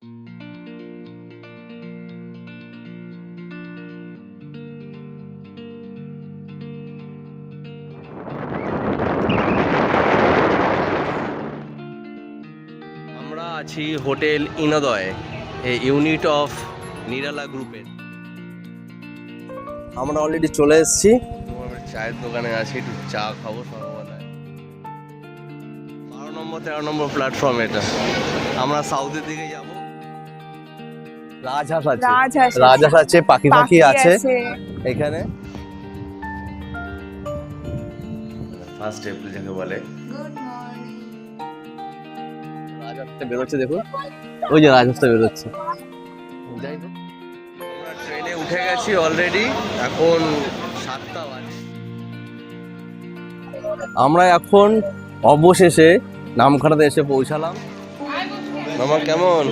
আমরা আছি হোটেল ইনোদয়, এই ইউনিট অফ নিরালা গ্রুপের। আমরা অলরেডি চলে এসেছি, চায়ের দোকানে আছি, একটু চা খাবো সকালবেলায়। 12 নম্বর 13 নম্বর প্ল্যাটফর্ম এটা। আমরা সাউথের দিকে যাব। রাজহাঁস আছে, রাজহাঁস আছে, পাখি পাখি আছে এখানে। ফার্স্ট এপ্রিল যাকে বলে। Good morning. রাজহাঁসটা বেরোচ্ছে, দেখো ওই যে রাজহাঁসটা বেরোচ্ছে। যাই হোক, আমরা ট্রেনে উঠে গেছি অলরেডি, এখন 7টা বাজে। আমরা এখন অবশেষে নামখানাতে এসে পৌঁছালাম। মামা কেমন?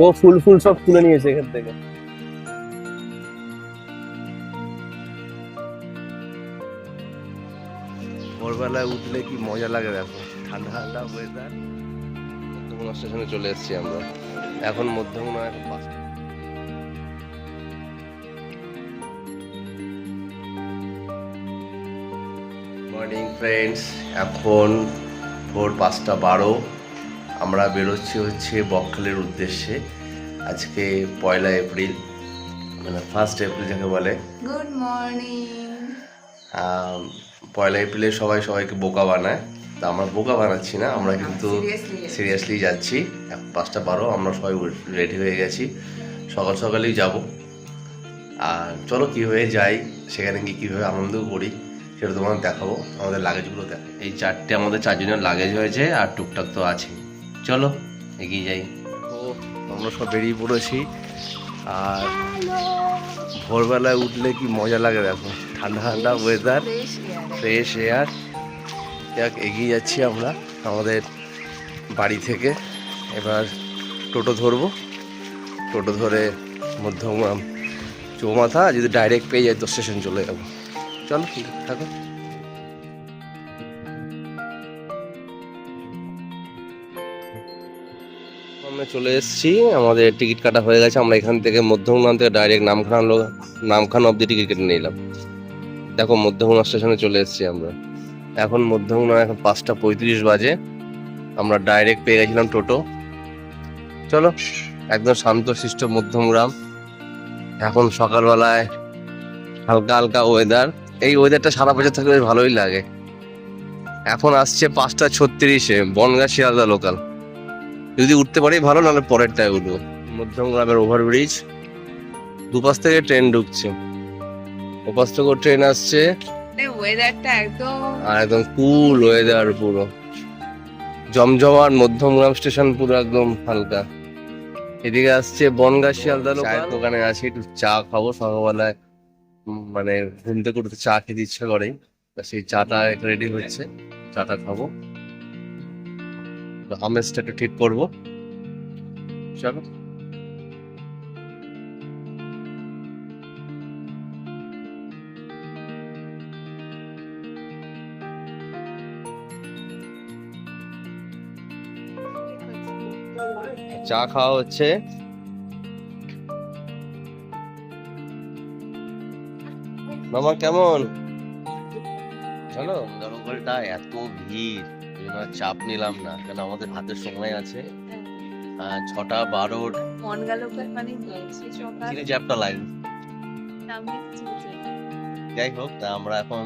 ও ফুল ফুল সব তুলে নিয়েছে এখান থেকে। ভোরবেলায় উঠলে কি মজা লাগে, দেখো ঠান্ডা ঠান্ডা ওয়েদার। মধ্যমগ্রাম স্টেশনে চলে এসেছি আমরা, এখন মধ্যমগ্রাম এখন 5টা। মর্নিং ফ্রেন্ডস, এখন ভোর 5:12। আমরা বেরোচ্ছি হচ্ছে বকখালির উদ্দেশ্যে। আজকে 1 এপ্রিল, মানে ফার্স্ট এপ্রিল যাকে বলে। Good morning. 1 এপ্রিলে সবাই সবাইকে বোকা বানায়, তা আমরা বোকা বানাচ্ছি না, আমরা কিন্তু সিরিয়াসলি যাচ্ছি। 5:12 আমরা সবাই রেডি হয়ে গেছি, সকাল সকালেই যাব। আর চলো কীভাবে যাই, সেখানে গিয়ে কীভাবে আনন্দ করি সেটা তোমাদের দেখাবো। আমাদের লাগেজগুলো দেখো, এই 4টে আমাদের 4 জনের লাগেজ হয়েছে, আর টুকটাক তো আছে। চলো এগিয়ে যাই। তো আমরা সব বেরিয়ে পড়েছি, আর ভোরবেলায় উঠলে কি মজা লাগে, দেখো ঠান্ডা ঠান্ডা ওয়েদার, ফ্রেশ এয়ার। যাক, এগিয়ে যাচ্ছি আমরা আমাদের বাড়ি থেকে। এবার টোটো ধরবো, টোটো ধরে মধ্যমগ্রাম চৌমাথা, যদি ডাইরেক্ট পেয়ে যাই তো স্টেশন চলে যাবো। চলো থাকো। আমরা চলে এসেছি, আমাদের টিকিট কাটা হয়ে গেছে। আমরা এখান থেকে মধ্যমগ্রাম থেকে ডাইরেক্ট নামখানা অব্দি টিকিট কেটে নিলাম। দেখো মধ্যমগ্রাম স্টেশনে চলে এসেছি আমরা। এখন মধ্যমগ্রাম এখন 5:35 বাজে। আমরা ডাইরেক্ট পেয়ে গেছিলাম টোটো। চলো, একদম শান্তশিষ্ট মধ্যমগ্রাম। এখন সকালবেলায় হালকা হালকা ওয়েদার, এই ওয়েদারটা সারা বছর থাকলে বেশ ভালোই লাগে। এখন আসছে 5:36 বনগাঁ শিয়ালদা লোকাল। যদি উঠতে পারি ভালো, নাহলে পরেরটায় উঠবো। মধ্যমগ্রামের ওভারব্রিজ, দুপাশ থেকে ট্রেন ঢুকছে, ওপাশ থেকেও ট্রেন আসছে। ওয়েদারটা আর একদম কুল ওয়েদার, পুরো জমজমাট মধ্যমগ্রাম স্টেশন, পুরো একদম হালকা। এদিকে আসছে বনগাঁ শিয়ালদা লোকাল। দোকানে আছি, একটু চা খাবো সকালবেলায়, মানে ঘুম থেকে উঠতে চা খেতে ইচ্ছা করে। সেই চাটা রেডি হচ্ছে, চাটা খাবো, আমেজটা একটু ঠিক করবো। চলো। চা খাওয়া হচ্ছে। মামা কেমন? চলো, দরকারটা এত ভিড়, চাপ নিলাম না, কারণ আমাদের হাতে সময় আছে। 6:12 চ্যাপটা লাইন। যাই হোক, তা আমরা এখন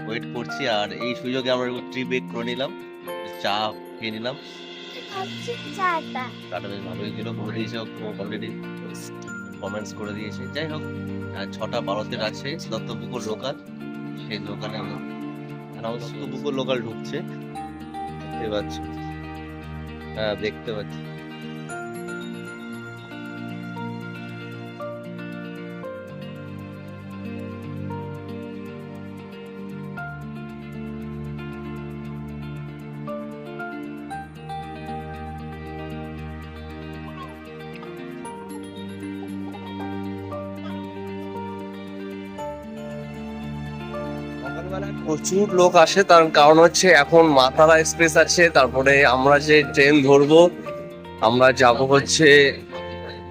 ওয়েট করছি, আর এই সুযোগে আমরা ট্রি ব্রেক করে নিলাম, চা খেয়ে নিলাম। চাটা বেশ ভালোই ছিল, করে দিয়েছে অলরেডি, কমেন্টস করে দিয়েছে। যাই হোক, 6:12 আছে দত্তপুকুর লোকাল, সেই লোকালে দত্তপুকুর লোকাল ঢুকছে, দেখতে পাচ্ছ? হ্যাঁ দেখতে পাচ্ছি। প্রচুর লোক আসে, তার কারণ হচ্ছে এখন মাতারা এক্সপ্রেস আছে, তারপরে আমরা যে ট্রেন ধরবো আমরা যাব হচ্ছে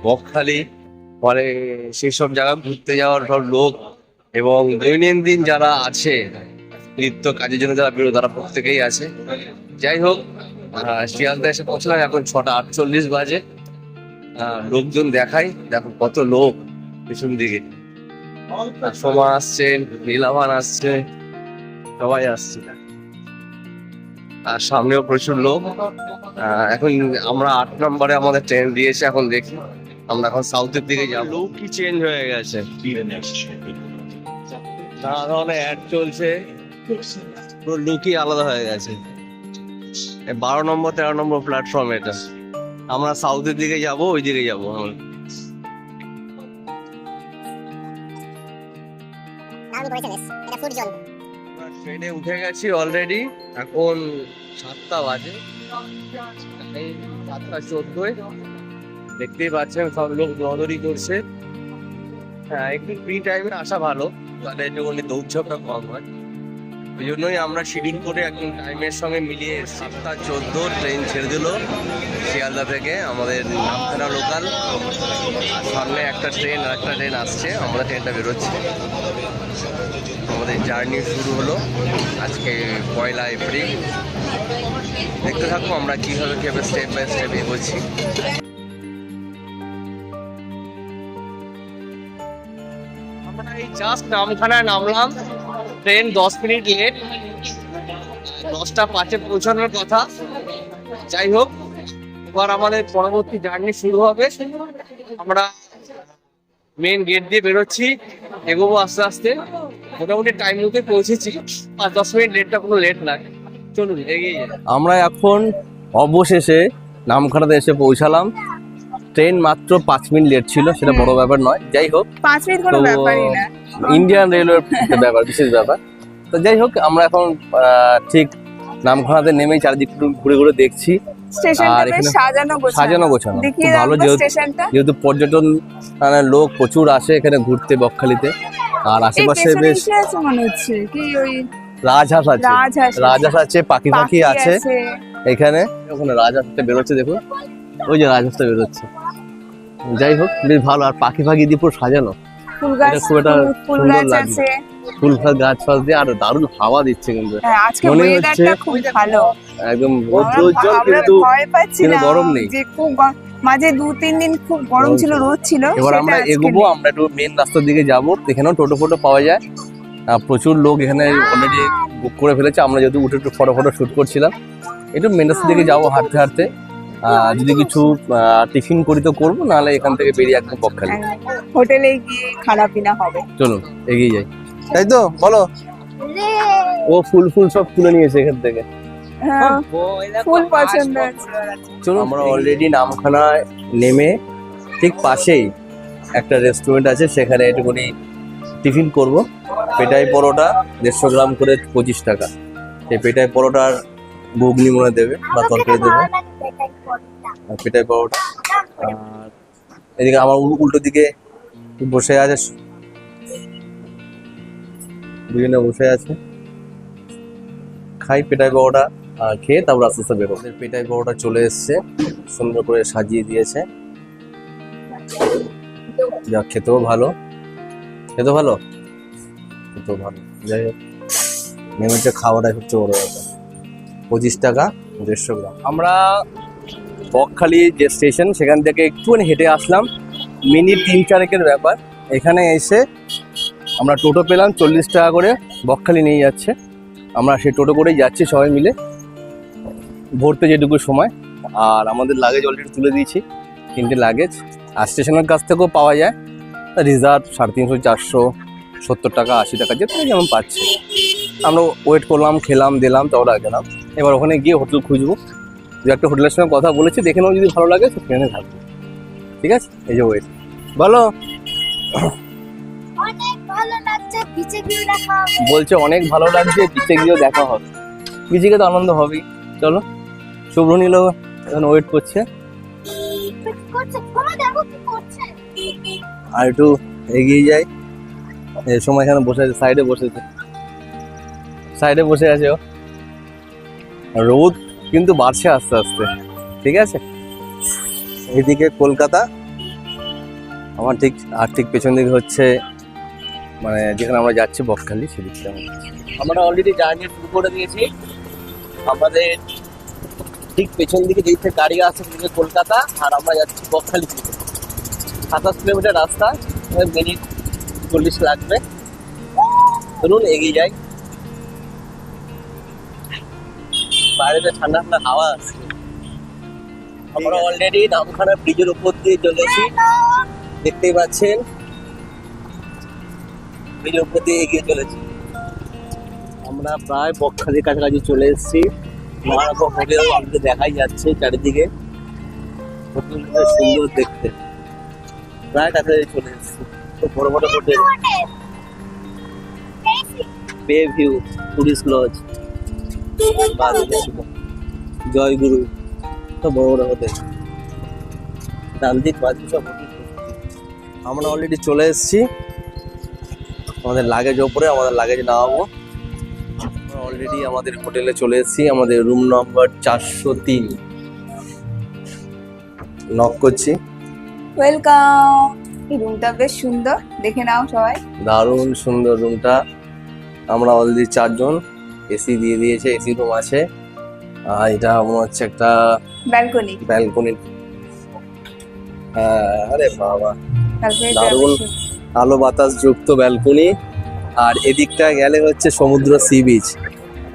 বকখালি, পরে সেসব জায়গা ঘুরতে যাওয়ার সব লোক এবং দৈনন্দিন যারা আছে নিত্য কাজের জন্য যারা বেরো তারা প্রত্যেকেই আছে। যাই হোক, শিয়ালদা এসে পৌঁছলাম, এখন 6:48 বাজে। লোকজন দেখাই, দেখো কত লোক পিছন দিকে। সোমা আসছে, নীলাভান আসছে, সবাই আসছে, আর সামনেও প্রচুর লোক। এখন আমরা 8 নম্বরে আমাদের ট্রেন দিয়েছে, এখন দেখি আমরা এখন সাউথের দিকে যাবো। লোক কি চেঞ্জ হয়ে গেছে, নানা ধরনের অ্যাড চলছে, পুরো লুকই আলাদা হয়ে গেছে। 12 নম্বর 13 নম্বর প্ল্যাটফর্ম এটা। আমরা সাউথের দিকে যাব, ওই দিকে যাবো আমরা। ট্রেনে উঠে গেছি অলরেডি, এখন 7টা বাজে, এই 7:14। দেখতেই পাচ্ছেন সব লোক দৌড়াদৌড়ি করছে। হ্যাঁ, একটু ফ্রি টাইমে আসা ভালো, তাহলে একটুখানি দৌড়ঝাঁপটা কম হয়। ওই জন্যই আমরা শিডিউল করে একদম টাইমের সঙ্গে মিলিয়ে 7:14 ট্রেন ছেড়ে দিল শিয়ালদা থেকে আমাদের নামখানা লোকাল। আর সামনে একটা ট্রেন আসছে, আমরা ট্রেনটা বেরোচ্ছি। আমাদের জার্নি শুরু হলো আজকে 1 এপ্রিল। দেখতে থাকবো আমরা কিভাবে স্টেপ বাই স্টেপ এগোচ্ছি। আমরা এই জাস্ট নামখানায় নামলাম, ট্রেন 10 মিনিট লেট, 10:05 পৌঁছানোর কথা। যাই হোক, এবার আমাদের পরবর্তী জার্নি শুরু হবে। আমরা মেন গেট দিয়ে বেরোচ্ছি, এগোবো আস্তে আস্তে। মোটামুটি টাইম মতো পৌঁছেছি, 5-10 মিনিট লেটটা কোনো লেট না। চলুন এগিয়ে যাই। আমরা এখন অবশেষে নামখানাতে এসে পৌঁছালাম। ট্রেন মাত্র 5 মিনিট লেট ছিল, সেটা বড় ব্যাপার নয়। যাই হোক, 5 মিনিট কোনো ব্যাপারই না, ইন্ডিয়ান রেলওয়ের ব্যাপার, বিশেষ ব্যাপার। তো যাই হোক, আমরা এখন ঠিক নামখানাতে নেমেই চারিদিক ঘুরে ঘুরে দেখছি। আর এখানে সাজানো গোছানো খুব ভালো, যেহেতু পর্যটন লোক প্রচুর আসে এখানে ঘুরতে বকখালিতে। আর আশেপাশে বেশ রাজহাঁস আছে, পাখি আছে এখানে। ওখানে রাজহাঁসটা বেরোচ্ছে, দেখুন ওই যে রাজহাঁসটা বেরোচ্ছে। যাই হোক, বেশ ভালো। আর পাখি দিয়ে পুরো সাজানো, খুব একটা সুন্দর লাগছে। ফুল গাছ ফাছ দিয়ে, আর দারুণ হাওয়া দিচ্ছে কিন্তু। মনে হচ্ছে একদম রোদ্রোজ্জ্বল, কিন্তু গরম নেই। মাঝে 2-3 দিন খুব গরম ছিল, রোদ ছিল। এবার আমরা এগোবো, আমরা একটু মেন রাস্তার দিকে যাবো। এখানেও টোটো ফোটো পাওয়া যায়, প্রচুর লোক এখানে অলরেডি বুক করে ফেলেছে। আমরা যদি উঠে একটু ফটো শুট করছিলাম, একটু মেন রাস্তার দিকে যাবো হাঁটতে হাঁটতে। যদি কিছু টিফিন করি তো করবো, নাহলে এখান থেকে বেরিয়ে একদম বকখালি হোটেলে গিয়ে খানা পিনা হবে। চলুন এগিয়ে যাই, তাই তো বলো। ও ফুল সব তুলে নিয়েছে এখান থেকে, ফুল পছন্দ। চলুন, আমরা অলরেডি নামখানায় নেমে ঠিক পাশেই একটা রেস্টুরেন্ট আছে, সেখানে একটুখানি টিফিন করব। পেটাই পরোটা 150 গ্রাম করে 25 টাকা। এই পেটাই পরোটার ঘুগনি মনে দেবে বা তরকারি দেবে, পেটাই পরোটা। আর এদিকে আমার উল্টো দিকে বসে আছে, দুজনে বসে আছে। খাই পেটাই পরোটা, আর খেয়ে তারপর আস্তে আস্তে বেরো। পেটাই পরোটা চলে এসছে, সুন্দর করে সাজিয়ে দিয়েছে। যা খেতেও ভালো, খেতেও ভালো। যাই হোক, নেমেছে খাওয়াটা হচ্ছে বড় ব্যাপার। 25 টাকা 150 গ্রাম। আমরা বকখালি যে স্টেশন, সেখান থেকে একটুখানি হেঁটে আসলাম, মিনিট 3-4 ব্যাপার। এখানে এসে আমরা টোটো পেলাম 40 টাকা করে, বকখালি নিয়ে যাচ্ছে। আমরা সেই টোটো করেই যাচ্ছি সবাই মিলে, ভরতে যেটুকু সময়। আর আমাদের লাগেজ অলরেডি তুলে দিয়েছি, 3টে লাগেজ। আর স্টেশনের কাছ থেকেও পাওয়া যায় রিজার্ভ 350, 400, 70 টাকা, 80 টাকা, যেমন পাচ্ছি। আমরা ওয়েট করলাম, খেলাম দিলাম, তারপর গেলাম। এবার ওখানে গিয়ে হোটেল খুঁজবো। দু একটা হোটেলের সঙ্গে কথা বলেছি, দেখে নেবো, যদি ভালো লাগে সেখানে থাকবো। ঠিক আছে, এই যে ওয়েট। বলো, বলছে অনেক ভালো লাগছে, বিচে গিয়েও দেখা হবে। বিচে গিয়ে তো আনন্দ হবেই। চলো, শুভ্র নীল এখন ওয়েট করছে। আর একটু এগিয়ে যাই, এই সময় এখানে বসে আছে, সাইডে বসেছে। সাইডে বসে আছে ও। রোদ কিন্তু বাড়ছে আস্তে আস্তে, ঠিক আছে। এইদিকে কলকাতা, আমার ঠিক পেছন দিকে হচ্ছে মানে যেখানে আমরা যাচ্ছি বকখালি, সেদিকটা আমরা অলরেডি জার্নি শুরু করে দিয়েছি। আমাদের ঠিক পেছন দিকে যেতে গাড়ি আসছে সেদিকে কলকাতা, আর আমরা যাচ্ছি বকখালি দিকে। 27 কিলোমিটার রাস্তা, মিনিট 40 লাগবে। চলুন এগিয়ে যাই। বাইরে ঠান্ডা ঠান্ডা হাওয়া আসছে। আমরা অলরেডি নামখানা ব্রিজের উপর দিয়ে চলেছি, দেখতেই পাচ্ছেন। ব্রিজের উপর দিয়ে এগিয়ে চলেছি। আমরা প্রায় বকখালির কাছাকাছি চলে এসেছি। নানা রকম হোটেল আমাদের দেখাই যাচ্ছে চারিদিকে, হোটেলটা সুন্দর দেখতে। প্রায় কাছাকাছি চলে এসেছি। তো বড় বড় হোটেল, বে ভিউ, টুরিস্ট লজ, জয়গুরু, তো বড় বড় হোটেল। ডানদিক বাজু সব হোটেল। আমরা অলরেডি চলে এসেছি। আমাদের লাগেজ ওপরে, আমাদের লাগেজ নামাবো। আমরা অলরেডি আমাদের হোটেলে চলে এসেছি। আমাদের রুম নম্বর 403। নক করছি। ওয়েলকাম। এই রুমটা বেশ সুন্দর, দেখে নাও সবাই। দারুণ সুন্দর রুমটা। আমরা অলরেডি 4 জন। এসি দিয়ে দিয়েছে, এসি রুম আছে। আর এটা মনে হচ্ছে একটা ব্যালকনি। ব্যালকনি। হ্যাঁ, আরে বাবা, ব্যালকনিটা দারুণ বেশ সুন্দর। আলো বাতাস যুক্ত ব্যালকনি। আর এদিকটা গেলে হচ্ছে সমুদ্র, সি বিচ।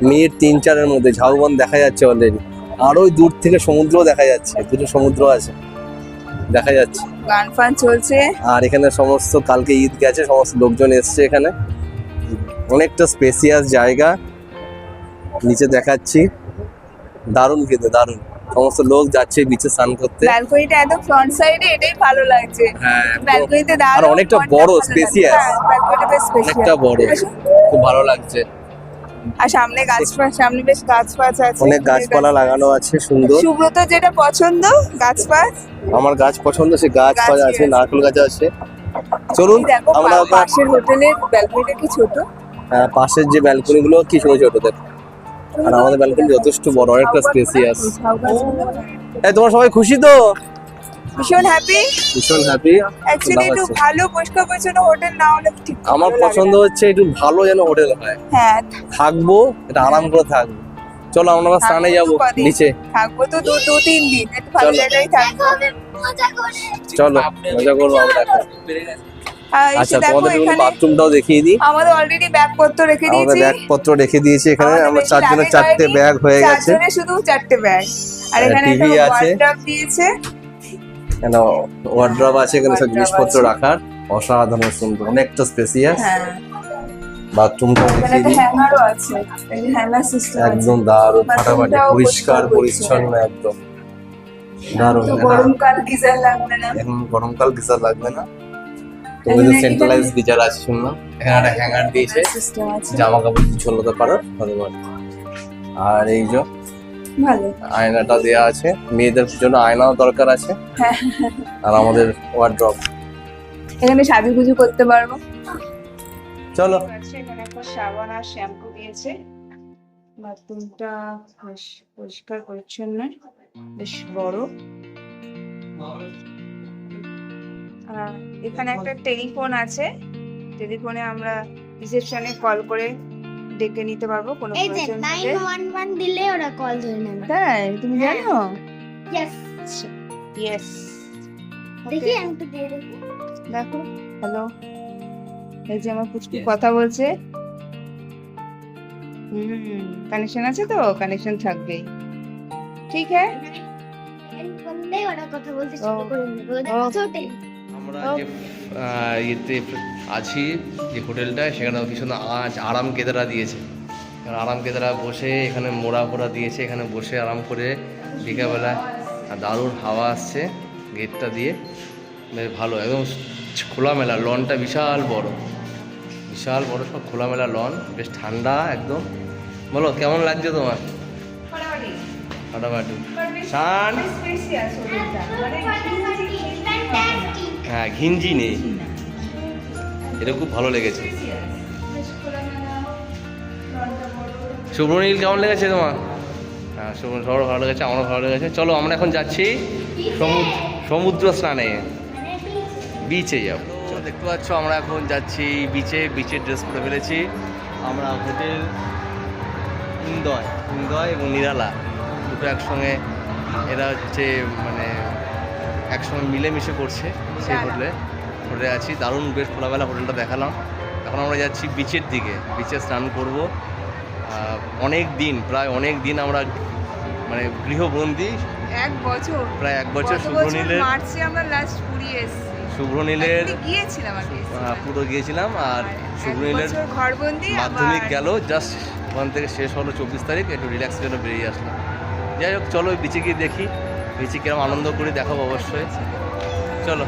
মিনিট 3-4-এর মধ্যে ঝাউবন দেখা যাচ্ছে অলরেডি। আর ওই দূর থেকে সমুদ্র দেখা যাচ্ছে, দুটো সমুদ্র আছে দেখা যাচ্ছে। গান ফান চলছে। আর এখানে সমস্ত, কালকে ঈদ গেছে, সমস্ত লোকজন এসছে এখানে। অনেকটা স্পেসিয়াস জায়গা, নিচে দেখাচ্ছি। দারুণ খেতে, দারুণ। সমস্ত লোক যাচ্ছে বিচে স্নান করতে। ব্যালকনিটা একদম ফ্রন্ট সাইডে, এটাই ভালো লাগছে। হ্যাঁ, একদম। ব্যালকনিতে আর দাঁড়ানো অনেকটা বড়, স্পেসিয়াস। ব্যালকনিটা বেশ স্পেশাল, অনেকটা বড়, খুব ভালো লাগছে। আর সামনে গাছপালা, সামনে বেশ গাছপালা আছে। অনেক গাছপালা লাগানো আছে, সুন্দর। সুব্রত যেটা পছন্দ গাছপালা, আমার গাছ পছন্দ, সে গাছপালা গাছই আছে, আছে। নারকেল গাছ আছে। চলুন দেখো আমরা আবার পাশের হোটেলের ব্যালকনিটা কি ছোট। পাশের যে ব্যালকনি গুলো কি ছোট ছোট দেখ। আর আমাদের ব্যালকনি যথেষ্ট বড়, অনেকটা স্পেসিয়াস। এই তোমরা সবাই খুশি তো? ভীষণ হ্যাপি। ভীষণ হ্যাপি। অ্যাকচুয়ালি একটু ভালো পরিষ্কার পরিচ্ছন্ন হোটেল না হলে ঠিক আমার ভালো লাগে পছন্দ না। হচ্ছে একটু ভালো যেন হোটেল হয়। হ্যাঁ, থাকবো, এটা আরাম করে থাকবো। চলো আমরা আবার স্নানে যাবো কদিন? নিচে। থাকবো তো 2-3 দিন, একটু ভালো চলো। জায়গায় থাকবো। চলো মজা করবো আমরা এখন। আর আচ্ছা, এসে দেখো তোমাদের এখানে বাথরুমটাও দেখিয়ে দিই। আমাদের অলরেডি ব্যাগপত্র রেখে আমাদের দিয়েছি। ব্যাগপত্র রেখে দিয়েছি এখানে। আমাদের আমরা বেশি 4 জনের luggage 4টে হয়নি, ব্যাগ হয়ে গেছে। 4 জনের শুধু 4টে ব্যাগ। আর এখানে TV একটা আছে। ওয়ার্ডরোব দিয়েছে। কেন ওয়ার্ড্রপ আছে এখানে, সব Wardrobe জিনিসপত্র আছে। রাখার। অসাধারণ সুন্দর, অনেকটা স্পেসিয়াস। হ্যাঁ, বাথরুমটা এখানে দেখিয়ে একটা দিই। হ্যাঙ্গারও আছে, এই যে হ্যাঙ্গার সিস্টেম আছে। একদম দারুণ, ফাটাফাটি, বাথরুমটাও পরিষ্কার পরিষ্কার পরিচ্ছন্ন, একদম দারুণ। তো গরমকাল গিজার লাগবে না। এখন গরমকাল গিজার লাগবে না। তুমি তো সেন্ট্রালাইজ গিজার আছে শুনলাম। এখানে একটা হ্যাঙ্গার দিয়েছে, সিস্টেম আছে, জামা কাপড় ঝোলাতে পারো হতে পারে। আর এই যে ভালো। আয়নাটা দেয়া আছে, মেয়েদের জন্য আয়নাও দরকার আছে। হ্যাঁ, আর আমাদের ওয়ার্ড্রপ। এখানে সাজুগুজু করতে পারবো। চলো। এখানে একটা সাবান আর শ্যাম্পু দিয়েছে। বাথরুমটা বেশ পরিষ্কার পরিচ্ছন্ন, বেশ বড়। আর এখানে একটা টেলিফোন আছে, টেলিফোনে আমরা রিসেপশনে কল করে ডেকে নিতে পারবো কোনো এই যে প্রয়োজন হলে। 911 দিলে ওরা কল ধরে নেবে। তাই তুমি হ্যাঁ। জানো? Yes, yes. দেখি আমি তো দিয়ে দেখি। দেখো, হ্যালো, এই যে আমার পুচকু কথা বলছে। কানেকশন আছে তো, কানেকশন থাকবেই। ঠিক হ্যাঁ। বললে ওরা কথা বলতে শুরু ও। করে দেবে। ওদের ও। ছোটে আমরা যে ইয়েতে আছি, যে হোটেলটায়, সেখানে ভীষণ আরাম কেদারা দিয়েছে। এখানে আরাম কেদারা বসে, এখানে মোড়া ফোড়া দিয়েছে, এখানে বসে আরাম করে বিকালবেলা দারুণ হাওয়া আসছে গেটটা দিয়ে। বেশ ভালো, একদম খোলামেলা। লনটা বিশাল বড়, বিশাল বড়, সব খোলামেলা লন, বেশ ঠান্ডা একদম। বলো কেমন লাগছে তোমার? ফাটাফাটি। শান, ফ্যান্টাস্টিক। হ্যাঁ, ঘিঞ্জি নেই, এটা খুব ভালো লেগেছে। বেশ খোলামেলা, লনটা বড়। শুভ্রনীল কেমন লেগেছে তোমার? হ্যাঁ, সবার ভালো লেগেছে, আমারও ভালো লেগেছে। চলো আমরা এখন যাচ্ছি সমুদ্র স্নানে, বিচে যাবো। দেখতে পাচ্ছ আমরা এখন যাচ্ছি বিচের ড্রেস পরে ফেলেছি আমরা। হোটেল ইন্দয় এবং নিরালা দুটো একসঙ্গে, এরা হচ্ছে মানে একসঙ্গে মিলেমিশে করছে সেই হোটেলে আছি। দারুণ বেশ খোলাবেলা হোটেলটা দেখালাম। এখন আমরা যাচ্ছি বিচের দিকে, বিচে স্নান করব। প্রায় অনেক দিন আমরা মানে গৃহবন্দী, প্রায় এক বছর। শুভ্রনীলের গিয়েছিলাম পুরো গিয়েছিলাম, আর শুভ্রনীলের মাধ্যমিক গেল জাস্ট, ওখান থেকে শেষ হলো 24 তারিখ। একটু রিল্যাক্সের জন্য বেরিয়ে আসলাম। যাই হোক, চলো বিচে গিয়ে দেখি, বিচে কিরকম আনন্দ করি দেখাবো অবশ্যই। চলো।